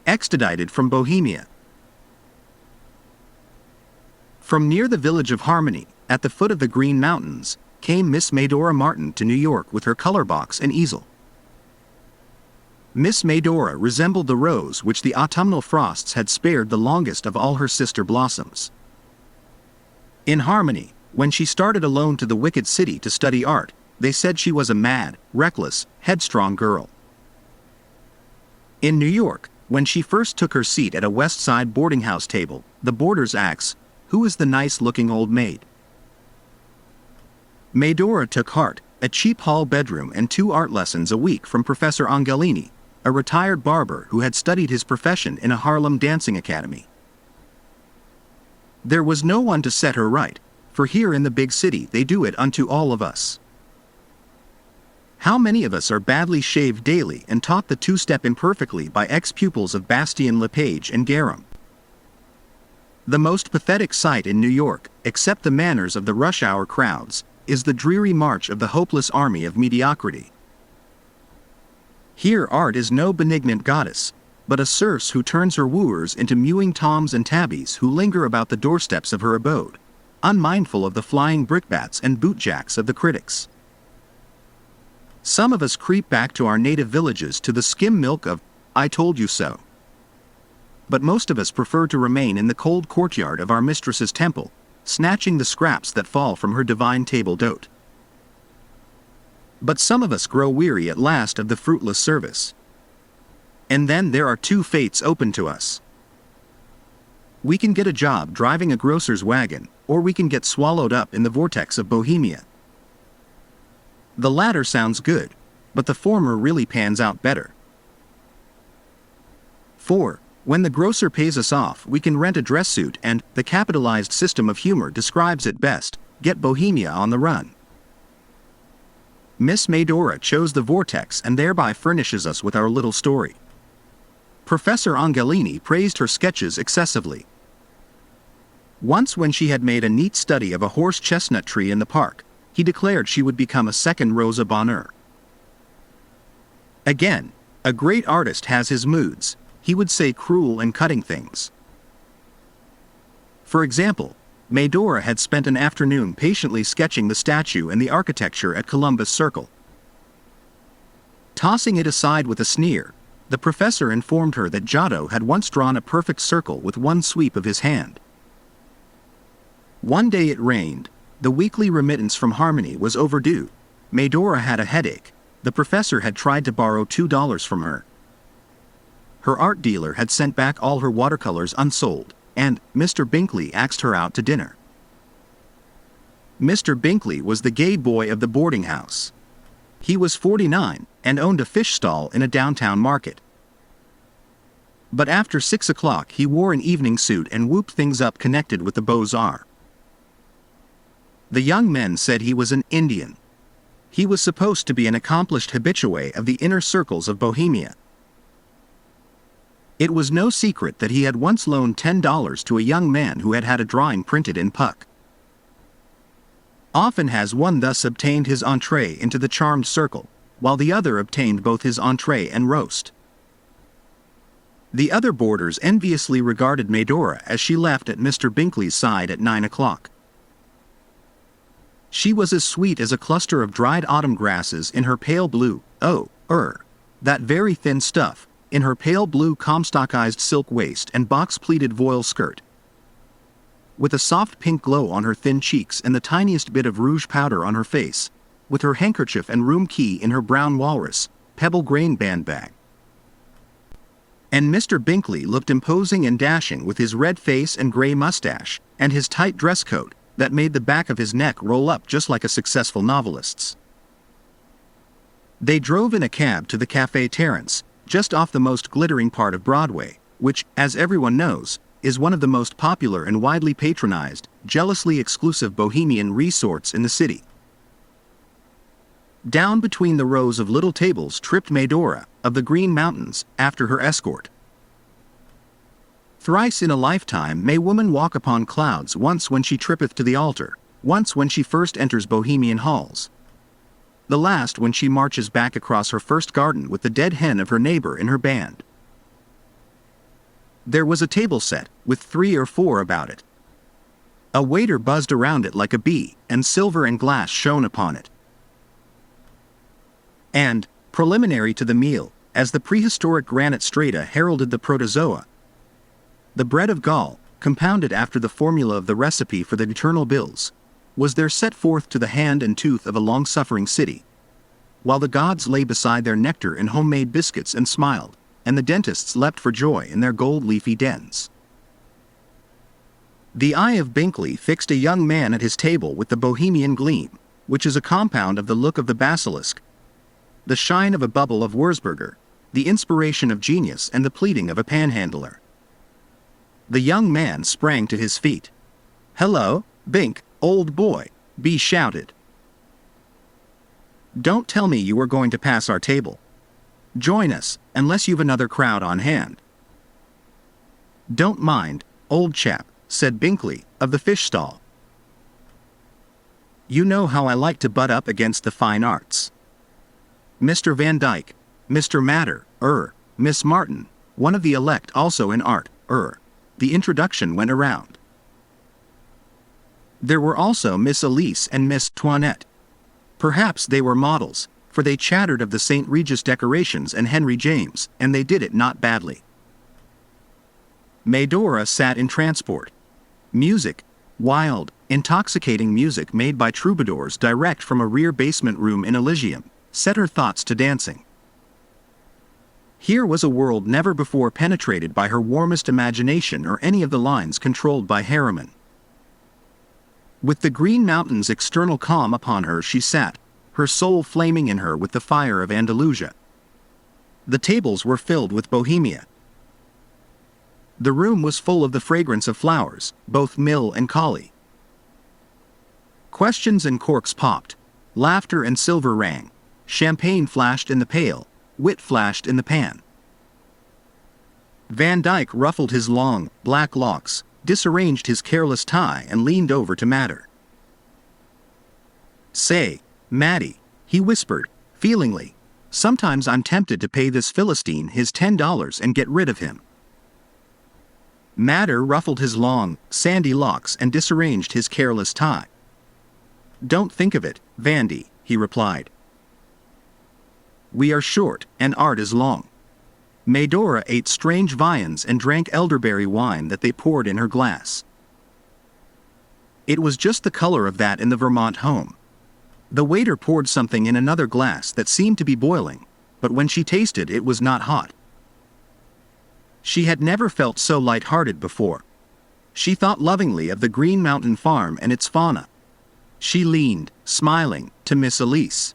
Extradited from Bohemia. From near the village of Harmony, at the foot of the Green Mountains, came Miss Medora Martin to New York with her color box and easel. Miss Medora resembled the rose which the autumnal frosts had spared the longest of all her sister blossoms. In Harmony, when she started alone to the wicked city to study art, they said she was a mad, reckless, headstrong girl. In New York, when she first took her seat at a West Side boarding house table, the boarders asked, "Who is the nice-looking old maid?" Medora took heart, a cheap hall bedroom and 2 art lessons a week from Professor Angelini, a retired barber who had studied his profession in a Harlem dancing academy. There was no one to set her right, for here in the big city they do it unto all of us. How many of us are badly shaved daily and taught the two-step imperfectly by ex-pupils of Bastien Lepage and Garum? The most pathetic sight in New York, except the manners of the rush-hour crowds, is the dreary march of the hopeless army of mediocrity. Here art is no benignant goddess, but a Circe who turns her wooers into mewing Toms and Tabbies who linger about the doorsteps of her abode, unmindful of the flying brickbats and bootjacks of the critics. Some of us creep back to our native villages to the skim milk of "I told you so." But most of us prefer to remain in the cold courtyard of our mistress's temple, snatching the scraps that fall from her divine table d'hote. But some of us grow weary at last of the fruitless service. And then there are 2 fates open to us. We can get a job driving a grocer's wagon, or we can get swallowed up in the vortex of Bohemia. The latter sounds good, but the former really pans out better. For, when the grocer pays us off, we can rent a dress suit and, the capitalized system of humor describes it best, get Bohemia on the run. Miss Medora chose the vortex and thereby furnishes us with our little story. Professor Angelini praised her sketches excessively. Once when she had made a neat study of a horse chestnut tree in the park, he declared she would become a second Rosa Bonheur. Again, a great artist has his moods, he would say cruel and cutting things. For example, Medora had spent an afternoon patiently sketching the statue and the architecture at Columbus Circle. Tossing it aside with a sneer, the professor informed her that Giotto had once drawn a perfect circle with one sweep of his hand. One day it rained, the weekly remittance from Harmony was overdue, Medora had a headache, the professor had tried to borrow $2 from her. Her art dealer had sent back all her watercolors unsold, and Mr. Binkley asked her out to dinner. Mr. Binkley was the gay boy of the boarding house. He was 49 and owned a fish stall in a downtown market. But after 6 o'clock he wore an evening suit and whooped things up connected with the Beaux-Arts. The young men said he was an Indian. He was supposed to be an accomplished habitué of the inner circles of Bohemia. It was no secret that he had once loaned $10 to a young man who had had a drawing printed in Puck. Often has one thus obtained his entrée into the charmed circle, while the other obtained both his entrée and roast. The other boarders enviously regarded Medora as she left at Mr. Binkley's side at 9 o'clock. She was as sweet as a cluster of dried autumn grasses in her pale blue, that very thin stuff, in her pale blue comstockized silk waist and box-pleated voile skirt. With a soft pink glow on her thin cheeks and the tiniest bit of rouge powder on her face, with her handkerchief and room key in her brown walrus, pebble-grain bandbag. And Mr. Binkley looked imposing and dashing with his red face and gray mustache, and his tight dress coat, that made the back of his neck roll up just like a successful novelist's. They drove in a cab to the Café Terrence, just off the most glittering part of Broadway, which, as everyone knows, is one of the most popular and widely patronized, jealously exclusive bohemian resorts in the city. Down between the rows of little tables tripped Medora, of the Green Mountains, after her escort. Thrice in a lifetime may woman walk upon clouds, once when she trippeth to the altar, once when she first enters Bohemian halls. The last when she marches back across her first garden with the dead hen of her neighbor in her band. There was a table set, with 3 or 4 about it. A waiter buzzed around it like a bee, and silver and glass shone upon it. And, preliminary to the meal, as the prehistoric granite strata heralded the protozoa, the bread of gall, compounded after the formula of the recipe for the eternal bills, was there set forth to the hand and tooth of a long-suffering city, while the gods lay beside their nectar in homemade biscuits and smiled, and the dentists leapt for joy in their gold-leafy dens. The eye of Binkley fixed a young man at his table with the Bohemian gleam, which is a compound of the look of the basilisk, the shine of a bubble of Wurzburger, the inspiration of genius and the pleading of a panhandler. The young man sprang to his feet. "Hello, Bink, old boy," B shouted. "Don't tell me you are going to pass our table. Join us, unless you've another crowd on hand." "Don't mind, old chap," said Binkley, of the fish stall. "You know how I like to butt up against the fine arts. Mr. Van Dyke, Mr. Matter, Miss Martin, one of the elect also in art, The introduction went around. There were also Miss Elise and Miss Toinette. Perhaps they were models, for they chattered of the St. Regis decorations and Henry James, and they did it not badly. Medora sat in transport. Music, wild, intoxicating music made by troubadours direct from a rear basement room in Elysium, set her thoughts to dancing. Here was a world never before penetrated by her warmest imagination or any of the lines controlled by Harriman. With the Green Mountains' external calm upon her she sat, her soul flaming in her with the fire of Andalusia. The tables were filled with Bohemia. The room was full of the fragrance of flowers, both mill and collie. Questions and corks popped, laughter and silver rang, champagne flashed in the pail, wit flashed in the pan. Van Dyke ruffled his long, black locks, disarranged his careless tie and leaned over to Matter. "Say, Matty," he whispered, feelingly, "sometimes I'm tempted to pay this Philistine his $10 and get rid of him." Matter ruffled his long, sandy locks and disarranged his careless tie. "Don't think of it, Vandy," he replied. "We are short, and art is long." Medora ate strange viands and drank elderberry wine that they poured in her glass. It was just the color of that in the Vermont home. The waiter poured something in another glass that seemed to be boiling, but when she tasted it was not hot. She had never felt so light-hearted before. She thought lovingly of the Green Mountain Farm and its fauna. She leaned, smiling, to Miss Elise.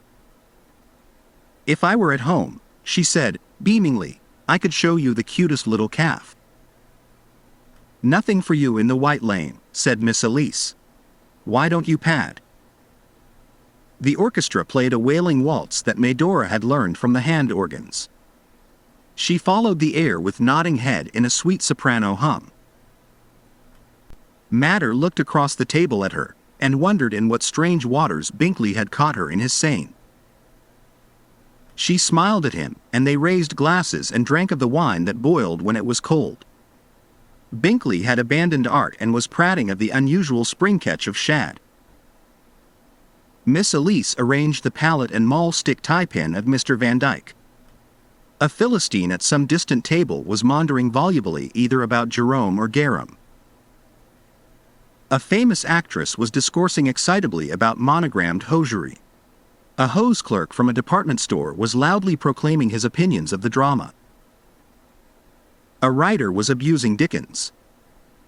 "If I were at home," she said, beamingly, "I could show you the cutest little calf." "Nothing for you in the White Lane," said Miss Elise. "Why don't you pad?" The orchestra played a wailing waltz that Medora had learned from the hand organs. She followed the air with nodding head in a sweet soprano hum. Matter looked across the table at her, and wondered in what strange waters Binkley had caught her in his seine. She smiled at him, and they raised glasses and drank of the wine that boiled when it was cold. Binkley had abandoned art and was prating of the unusual spring catch of shad. Miss Elise arranged the palette and maul stick tie pin of Mr. Van Dyke. A Philistine at some distant table was maundering volubly either about Jerome or Garum. A famous actress was discoursing excitably about monogrammed hosiery. A hose clerk from a department store was loudly proclaiming his opinions of the drama. A writer was abusing Dickens.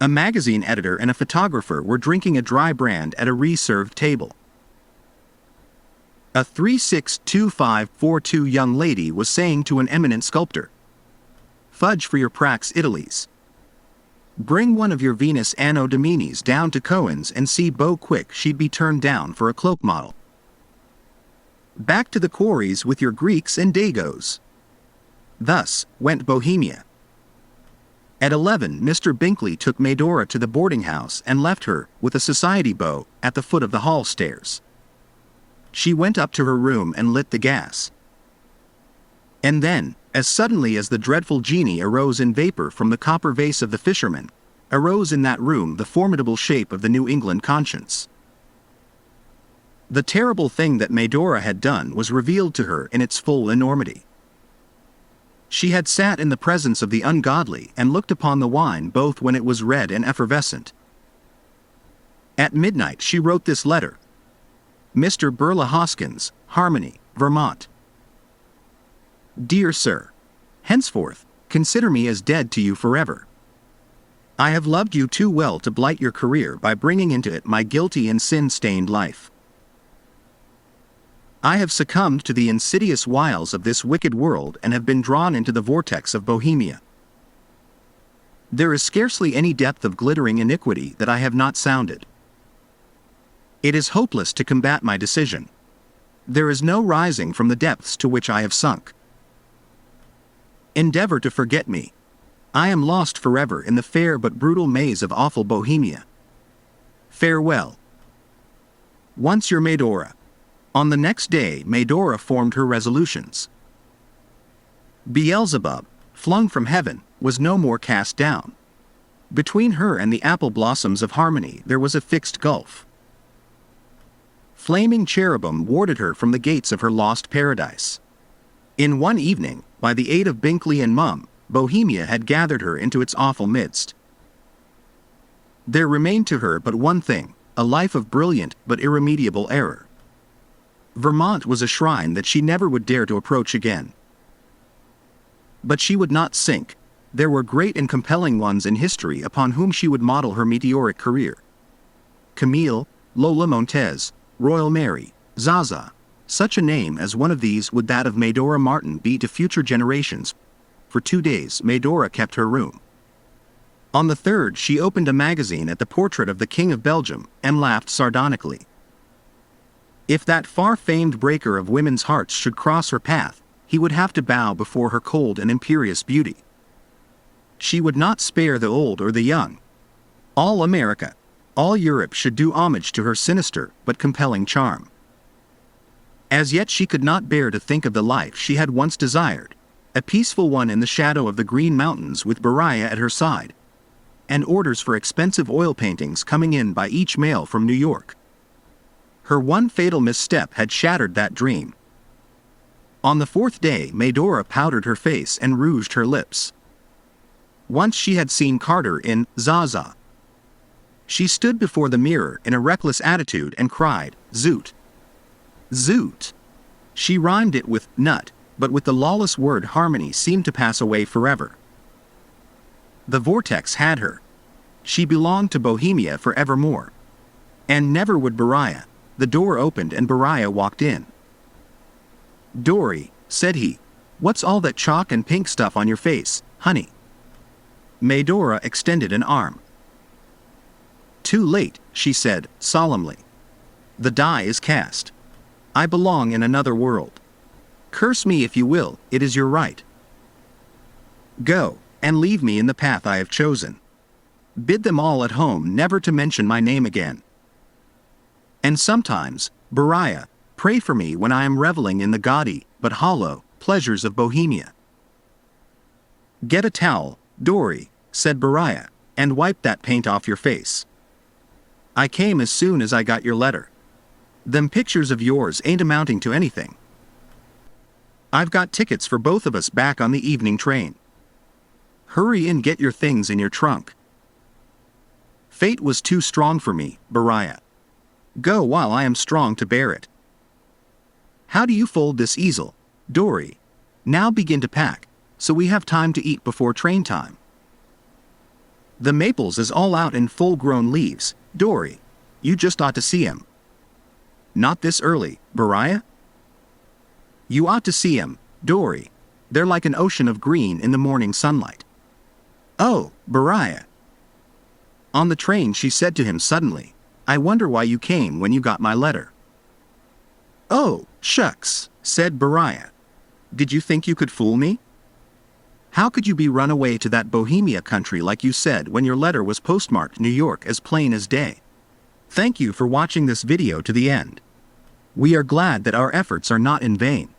A magazine editor and a photographer were drinking a dry brand at a reserved table. A 362542 young lady was saying to an eminent sculptor, "Fudge for your Prax Italies. Bring one of your Venus Anno Dominis down to Cohen's and see Beau quick, she'd be turned down for a cloak model. Back to the quarries with your Greeks and Dagos." Thus went Bohemia. At 11 Mr. Binkley took Medora to the boarding house and left her, with a society beau, at the foot of the hall stairs. She went up to her room and lit the gas. And then, as suddenly as the dreadful genie arose in vapor from the copper vase of the fisherman, arose in that room the formidable shape of the New England conscience. The terrible thing that Medora had done was revealed to her in its full enormity. She had sat in the presence of the ungodly and looked upon the wine both when it was red and effervescent. At midnight she wrote this letter. Mr. Burla Hoskins, Harmony, Vermont. Dear Sir, henceforth, consider me as dead to you forever. I have loved you too well to blight your career by bringing into it my guilty and sin-stained life. I have succumbed to the insidious wiles of this wicked world and have been drawn into the vortex of Bohemia. There is scarcely any depth of glittering iniquity that I have not sounded. It is hopeless to combat my decision. There is no rising from the depths to which I have sunk. Endeavor to forget me. I am lost forever in the fair but brutal maze of awful Bohemia. Farewell. Once your Medora. On the next day Medora formed her resolutions. Beelzebub, flung from heaven, was no more cast down. Between her and the apple blossoms of harmony there was a fixed gulf. Flaming cherubim warded her from the gates of her lost paradise. In one evening, by the aid of Binkley and Mum, Bohemia had gathered her into its awful midst. There remained to her but one thing, a life of brilliant but irremediable error. Vermont was a shrine that she never would dare to approach again. But she would not sink. There were great and compelling ones in history upon whom she would model her meteoric career. Camille, Lola Montez, Royal Mary, Zaza. Such a name as one of these would that of Medora Martin be to future generations. For 2 days Medora kept her room. On the third she opened a magazine at the portrait of the King of Belgium and laughed sardonically. If that far-famed breaker of women's hearts should cross her path, he would have to bow before her cold and imperious beauty. She would not spare the old or the young. All America, all Europe should do homage to her sinister but compelling charm. As yet she could not bear to think of the life she had once desired, a peaceful one in the shadow of the Green Mountains with Beriah at her side, and orders for expensive oil paintings coming in by each mail from New York. Her one fatal misstep had shattered that dream. On the fourth day Medora powdered her face and rouged her lips. Once she had seen Carter in Zaza. She stood before the mirror in a reckless attitude and cried, "Zoot! Zoot!" She rhymed it with nut, but with the lawless word harmony seemed to pass away forever. The vortex had her. She belonged to Bohemia forevermore. And never would Beriah. The door opened and Beriah walked in. "Dory," said he, "what's all that chalk and pink stuff on your face, honey?" Medora extended an arm. "Too late," she said, solemnly. "The die is cast. I belong in another world. Curse me if you will, it is your right. Go, and leave me in the path I have chosen. Bid them all at home never to mention my name again. And sometimes, Beriah, pray for me when I am reveling in the gaudy, but hollow, pleasures of Bohemia." "Get a towel, Dory," said Beriah, "and wipe that paint off your face. I came as soon as I got your letter. Them pictures of yours ain't amounting to anything. I've got tickets for both of us back on the evening train. Hurry and get your things in your trunk." Fate was too strong for me, Beriah. Go while I am strong to bear it. How do you fold this easel, Dory? Now begin to pack, so we have time to eat before train time. The maples is all out in full-grown leaves, Dory. You just ought to see 'em. Not this early, Beriah? You ought to see 'em, Dory. They're like an ocean of green in the morning sunlight. Oh, Beriah. On the train she said to him suddenly, "I wonder why you came when you got my letter." "Oh, shucks," said Beriah. "Did you think you could fool me? How could you be run away to that Bohemia country like you said when your letter was postmarked New York as plain as day?" Thank you for watching this video to the end. We are glad that our efforts are not in vain.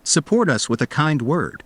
Support us with a kind word.